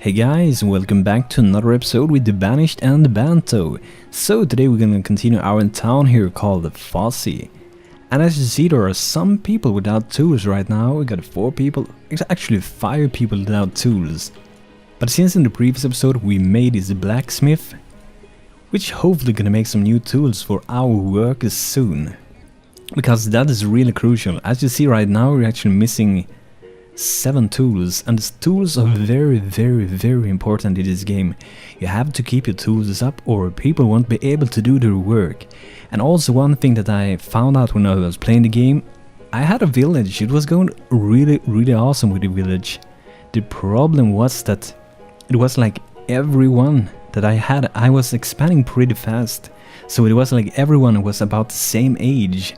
Hey guys, welcome back to another episode with the Banished and the Banto. So today we're gonna continue our town here called Fuzzy. And as you see, there are some people without tools right now. We got 4 people, actually 5 people without tools. But since in the previous episode we made this blacksmith, which hopefully gonna make some new tools for our workers soon. Because that is really crucial. As you see right now, we're actually missing 7 tools, and the tools are very important in this game. You have to keep your tools up or people won't be able to do their work. And also one thing that I found out when I was playing the game, I had a village. It was going really awesome with the village. The problem was that it was like everyone that I had, I was expanding pretty fast. So it was like everyone was about the same age.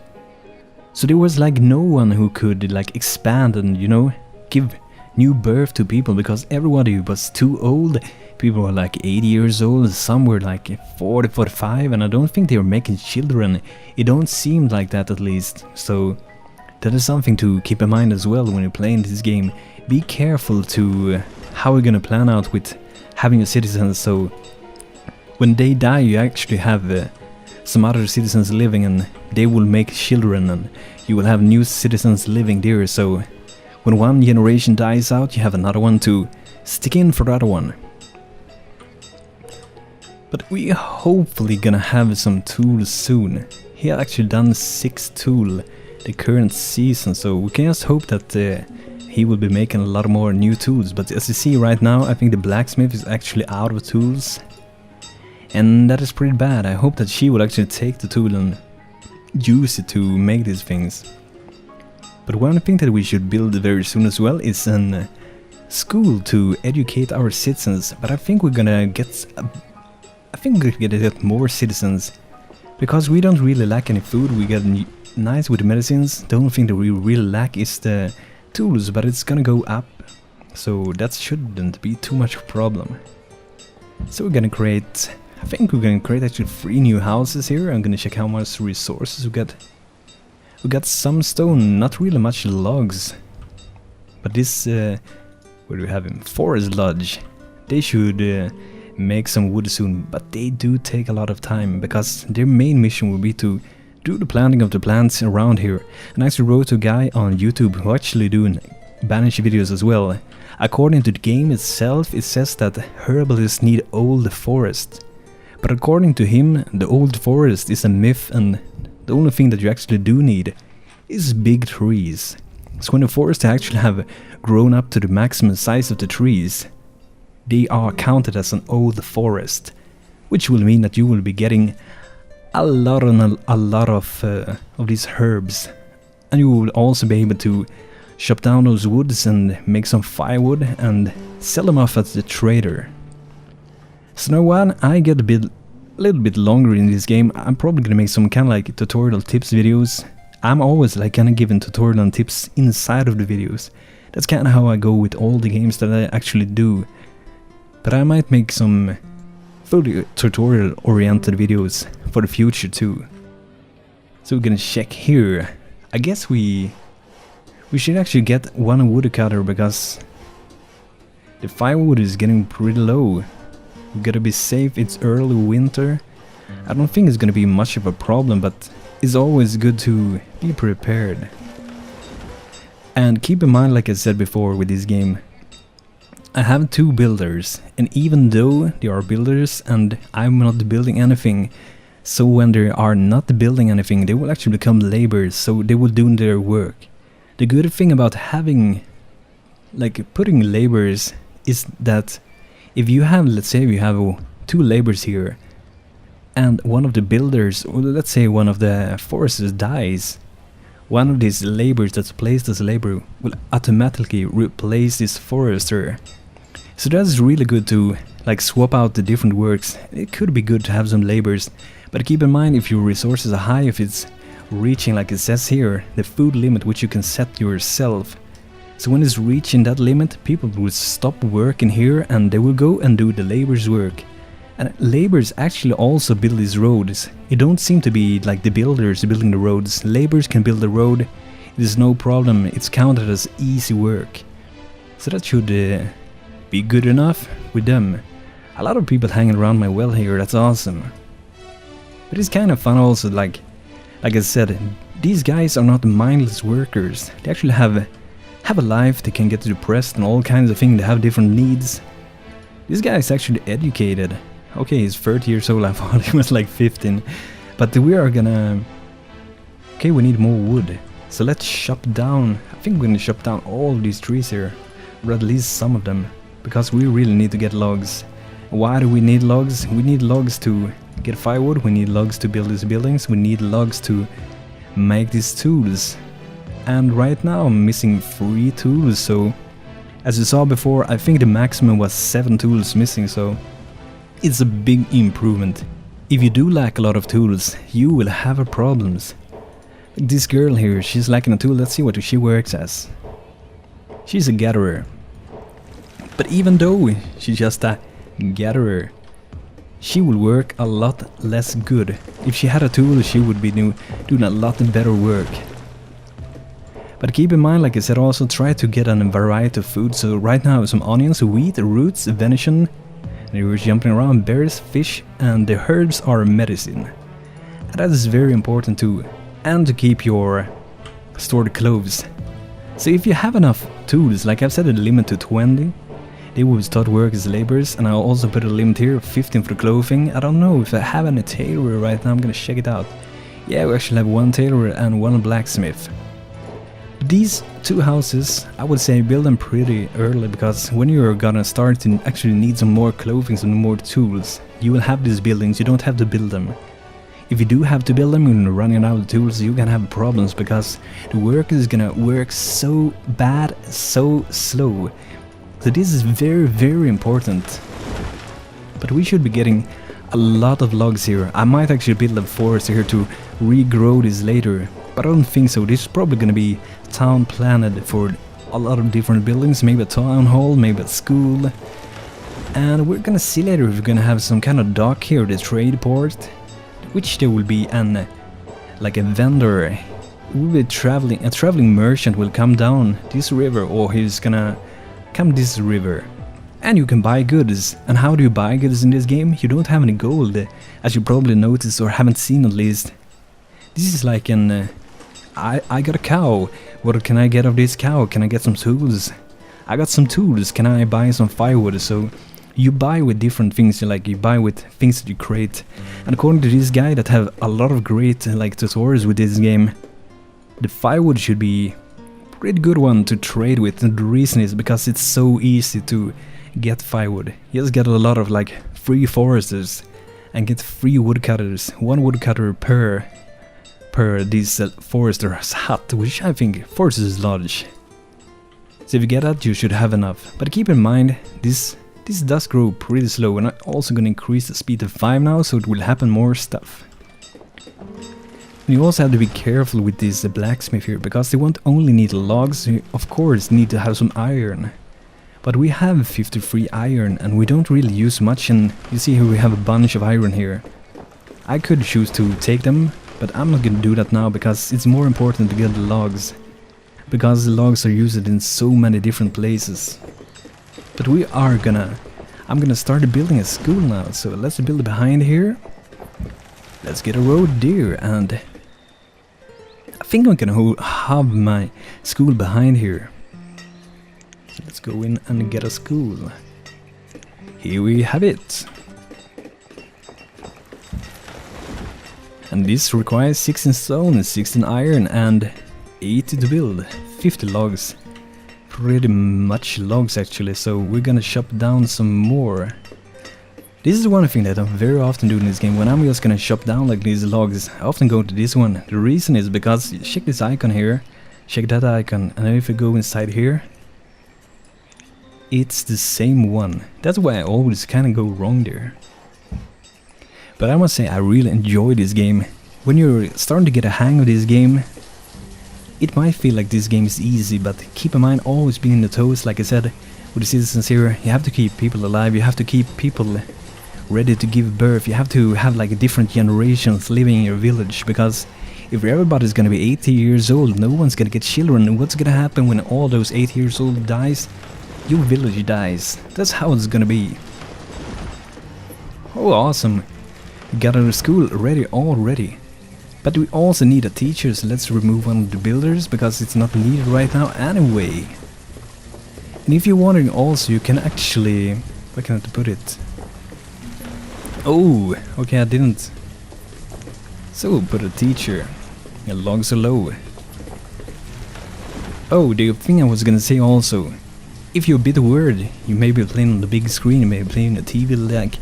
So there was like no one who could like expand and, you know, give new birth to people, because everybody was too old. People were like 80 years old, some were like 40, 45, and I don't think they were making children. It don't seem like that, at least. So that is something to keep in mind as well when you're playing this game. Be careful to how you're gonna plan out with having your citizens, so when they die you actually have some other citizens living and they will make children and you will have new citizens living there. So when one generation dies out, you have another one to stick in for the other one. But we hopefully gonna have some tools soon. He had actually done 6 tools the current season, so we can just hope that he will be making a lot more new tools. But as you see right now, I think the blacksmith is actually out of tools. And that is pretty bad. I hope that she will actually take the tool and use it to make these things. But one thing that we should build very soon as well is a school to educate our citizens. But I think we're gonna get more citizens, because we don't really lack any food. We get nice with the medicines. The only thing that we really lack is the tools, but it's gonna go up, so that shouldn't be too much of a problem. So we're gonna create, I think we're gonna create actually 3 new houses here. I'm gonna check how much resources we got. We got some stone, not really much logs. But this, where do we have him? Forest Lodge. They should make some wood soon, but they do take a lot of time, because their main mission will be to do the planting of the plants around here. And I actually wrote to a guy on YouTube who actually doing Banished videos as well. According to the game itself, it says that herbalists need old forest. But according to him, the old forest is a myth, and the only thing that you actually do need is big trees. So when the forests actually have grown up to the maximum size of the trees, they are counted as an old forest, which will mean that you will be getting a lot of these herbs, and you will also be able to chop down those woods and make some firewood and sell them off at the trader. So now when I get a little bit longer in this game, I'm probably gonna make some kind of like tutorial tips videos. I'm always like kind of giving tutorial and tips inside of the videos. That's kind of how I go with all the games that I actually do. But I might make some fully tutorial oriented videos for the future too. So we're gonna check here. I guess we should actually get one woodcutter, because the firewood is getting pretty low. We gotta be safe, it's early winter. I don't think it's gonna be much of a problem, but it's always good to be prepared. And keep in mind, like I said before with this game, I have 2 builders, and even though they are builders and I'm not building anything, so when they are not building anything, they will actually become laborers, so they will do their work. The good thing about having, like, putting laborers is that if you have, let's say you have 2 laborers here, and one of the builders, or let's say one of the foresters dies, one of these laborers that's placed as a laborer will automatically replace this forester. So that's really good to like swap out the different works. It could be good to have some laborers, but keep in mind, if your resources are high, if it's reaching, like it says here, the food limit which you can set yourself. So when it's reaching that limit, people will stop working here and they will go and do the laborers' work. And laborers actually also build these roads. It don't seem to be like the builders building the roads. Laborers can build the road. It is no problem. It's counted as easy work. So that should be good enough with them. A lot of people hanging around my well here, that's awesome. But it's kind of fun also, like I said, these guys are not mindless workers. They actually have a life, they can get depressed and all kinds of things, they have different needs. This guy is actually educated. Okay, he's 30 years old, I thought he was like 15. But we are gonna... Okay, we need more wood. So let's chop down, I think we're gonna chop down all of these trees here. Or at least some of them. Because we really need to get logs. Why do we need logs? We need logs to get firewood, we need logs to build these buildings, we need logs to make these tools. And right now I'm missing 3 tools, so... As you saw before, I think the maximum was 7 tools missing, so... It's a big improvement. If you do lack a lot of tools, you will have problems. This girl here, she's lacking a tool, let's see what she works as. She's a gatherer. But even though she's just a gatherer, she will work a lot less good. If she had a tool, she would be doing a lot better work. But keep in mind, like I said, also try to get a variety of food. So right now I have some onions, wheat, roots, venison, and you're jumping around, berries, fish, and the herbs are medicine. And that is very important too. And to keep your stored clothes. So if you have enough tools, like I've set a limit to 20, they will start work as laborers, and I'll also put a limit here of 15 for clothing. I don't know if I have any tailorer right now, I'm gonna check it out. Yeah, we actually have 1 tailorer and 1 blacksmith. These 2 houses, I would say build them pretty early, because when you're gonna start to actually need some more clothing, some more tools, you will have these buildings, you don't have to build them. If you do have to build them and you're running out of tools, you're gonna have problems, because the work is gonna work so bad, so slow. So this is very, very important. But we should be getting a lot of logs here. I might actually build a forest here to regrow this later. But I don't think so. This is probably gonna be town planned for a lot of different buildings. Maybe a town hall, maybe a school. And we're gonna see later if we're gonna have some kind of dock here, the trade port. Which there will be like a vendor. We'll be traveling, a traveling merchant will come down this river, or he's gonna come this river, and you can buy goods. And how do you buy goods in this game? You don't have any gold, as you probably noticed or haven't seen at least. This is like an I got a cow. What can I get of this cow? Can I get some tools? I got some tools. Can I buy some firewood? So you buy with different things, like you buy with things that you create. And according to this guy that have a lot of great like tutorials with this game, the firewood should be pretty good one to trade with, and the reason is because it's so easy to get firewood. You just get a lot of like free foresters and get free woodcutters, 1 woodcutter per this forester's hut, which I think forester's lodge. So if you get that, you should have enough. But keep in mind, this does grow pretty slow, and I'm also gonna increase the speed to 5 now, so it will happen more stuff. And you also have to be careful with this blacksmith here, because they won't only need logs, you of course need to have some iron. But we have 53 iron, and we don't really use much, and you see here we have a bunch of iron here. I could choose to take them, but I'm not gonna do that now, because it's more important to get the logs. Because the logs are used in so many different places. But I'm gonna start building a school now, so let's build behind here. Let's get a road there, and I think I'm gonna have my school behind here. So let's go in and get a school. Here we have it. And this requires 16 stone, 16 iron and 80 to build. 50 logs. Pretty much logs actually, so we're gonna chop down some more. This is one thing that I very often do in this game. When I'm just gonna chop down like these logs, I often go to this one. The reason is because, check this icon here, check that icon, and if you go inside here, it's the same one. That's why I always kinda go wrong there. But I must say, I really enjoy this game. When you're starting to get a hang of this game, it might feel like this game is easy, but keep in mind, always being on the toes. Like I said, with the citizens here, you have to keep people alive, you have to keep people ready to give birth, you have to have like different generations living in your village, because if everybody's gonna be 80 years old, no one's gonna get children, and what's gonna happen when all those 80 years old dies? your village dies. That's how it's gonna be. Oh, awesome. We got our school ready already. But we also need a teacher, so let's remove one of the builders, because it's not needed right now anyway. And if you're wondering also, you can actually... where can I put it? Oh, okay, I didn't. So we'll put a teacher. The logs are low. Oh, the thing I was gonna say also. If you're a bit worried, you may be playing on the big screen, you may be playing a TV like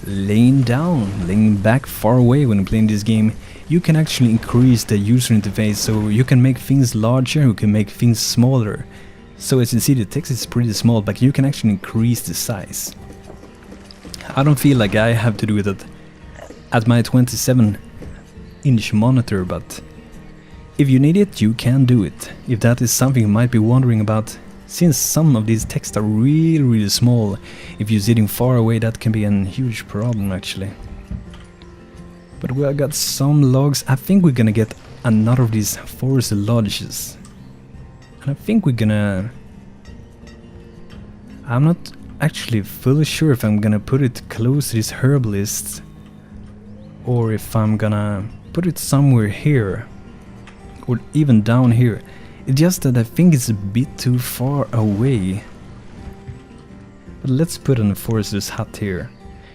laying down, laying back far away when playing this game. You can actually increase the user interface, so you can make things larger, you can make things smaller. So as you see, the text is pretty small, but you can actually increase the size. I don't feel like I have to do it at my 27-inch monitor, but if you need it, you can do it. If that is something you might be wondering about, since some of these texts are really small, if you're sitting far away, that can be a huge problem actually. But we got some logs. I think we're gonna get another of these forest lodges. And I think we're gonna... I'm not actually fully sure if I'm gonna put it close to this herbalist, or if I'm gonna put it somewhere here, or even down here. It's just that I think it's a bit too far away. But let's put in a forester's hut here.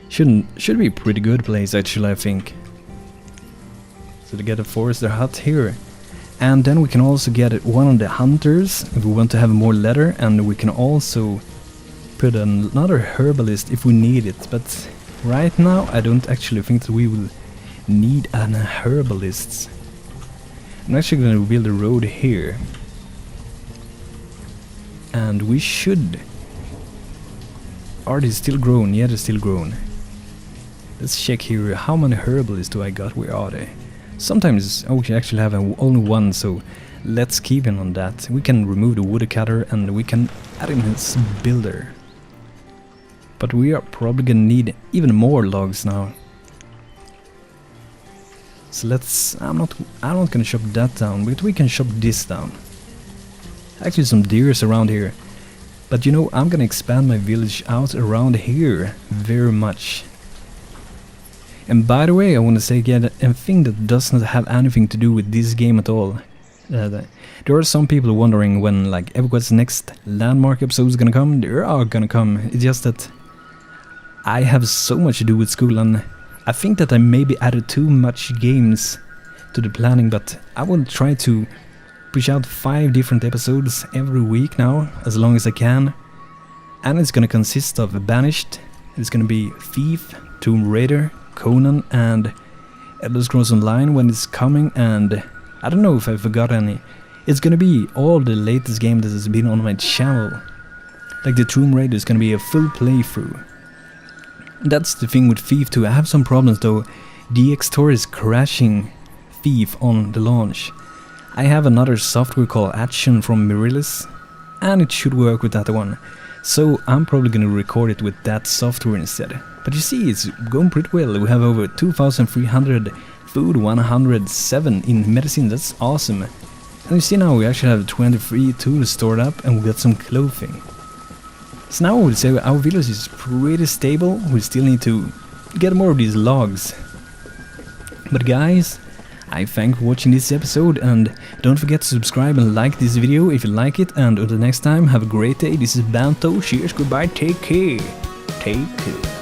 Should be a pretty good place actually, I think. So to get a forester hut here. And then we can also get one of the hunters if we want to have more leather, and we can also put another herbalist if we need it. But right now I don't actually think that we will need an herbalist. I'm actually going to build a road here. And we should... Are they still grown? Yeah, they're still grown. Let's check here. How many herbalists do I got? Where are they? Sometimes we actually have only one, so let's keep in on that. We can remove the woodcutter and we can add in this builder. But we are probably gonna need even more logs now. So let's... I'm not gonna chop that down, but we can chop this down. Actually some deers around here. But you know, I'm gonna expand my village out around here very much. And by the way, I want to say again, a thing that does not have anything to do with this game at all. There are some people wondering when like EverQuest's next landmark episode is gonna come. They are gonna come. It's just that I have so much to do with school, and I think that I maybe added too much games to the planning, but I will try to push out 5 different episodes every week now, as long as I can. And it's gonna consist of Banished, it's gonna be Thief, Tomb Raider, Conan, and Elder Scrolls Online when it's coming, and I don't know if I forgot any. It's gonna be all the latest game that has been on my channel. Like the Tomb Raider is gonna be a full playthrough. That's the thing with Thief too. I have some problems though. DxTor is crashing Thief on the launch. I have another software called Action from Mirillis, and it should work with that one. So I'm probably gonna record it with that software instead. But you see, it's going pretty well. We have over 2,300 food, 107 in medicine. That's awesome. And you see now we actually have 23 tools stored up, and we got some clothing. So now I would say our village is pretty stable. We still need to get more of these logs. But guys, I thank you for watching this episode, and don't forget to subscribe and like this video if you like it, and until next time, have a great day. This is Banto. Cheers, goodbye, take care. Take care.